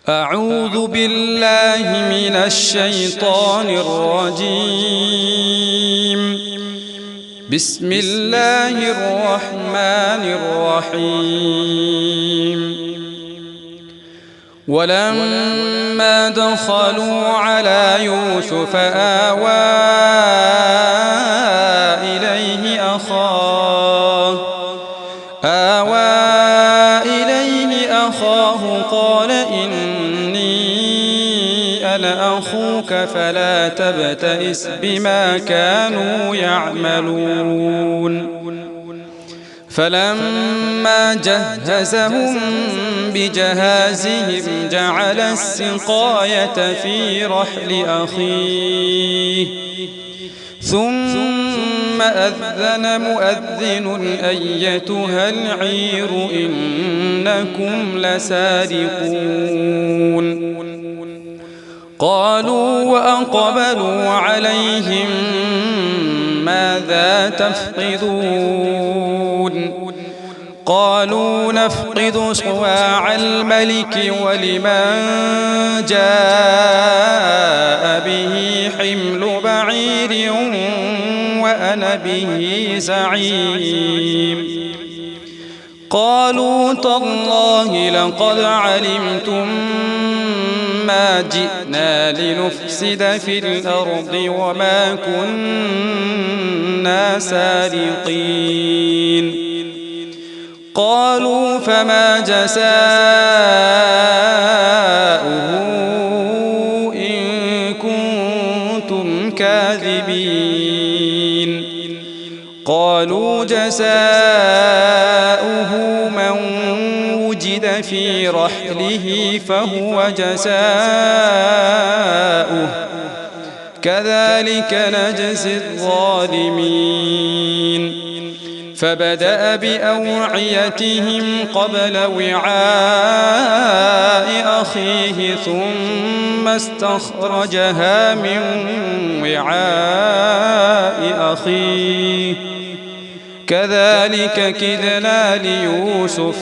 أعوذ بالله من الشيطان الرجيم. بسم الله الرحمن الرحيم. ولما دخلوا على يوسف آوى إليه أخاه قال إني أنا أخوك فلا تبتئس بما كانوا يعملون. فلما جهزهم بجهازهم جعل السقاية في رحل أخيه ثم أذن مؤذن أيتها العير إنكم لسارقون. قالوا وأقبلوا عليهم ماذا تفقدون؟ قالوا نفقد صواع الملك ولمن جاء به حمل بعير وأنا به زعيم. قالوا تالله لقد علمتم ما جئنا لنفسد في الأرض وما كنا سارقين. قالوا فما جزاؤه إن كنتم كاذبين؟ قالوا جزاؤه من وجد في رحله فهو جزاؤه كذلك نجزي الظالمين. فبدأ بأوعيتهم قبل وعاء أخيه ثم استخرجها من وعاء أخيه كذلك كدنا ليوسف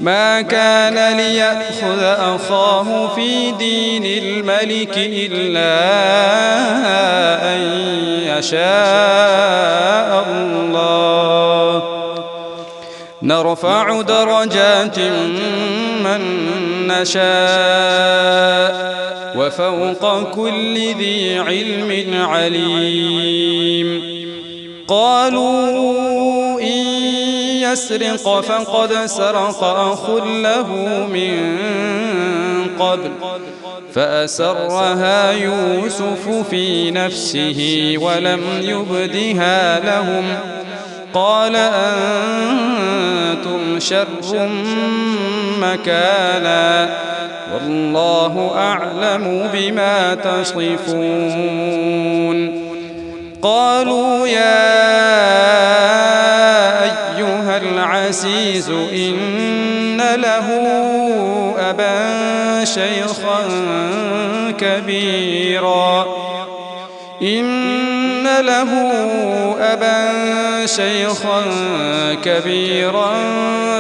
ما كان ليأخذ أخاه في دين الملك إلا أن يشاء الله نرفع درجات من نشاء وفوق كل ذي علم عليم. قالوا إن يسرق فقد سرق أخ له من قبل فأسرها يوسف في نفسه ولم يبدها لهم قال أنتم شر مكانا والله أعلم بما تصفون. قالوا يا أيها العزيز إن له أبا شيخا كبيرا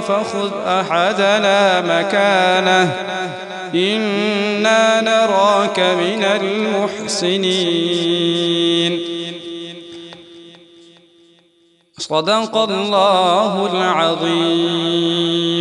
فخذ أحدنا مكانه إنا نراك من المحسنين. صدق الله العظيم.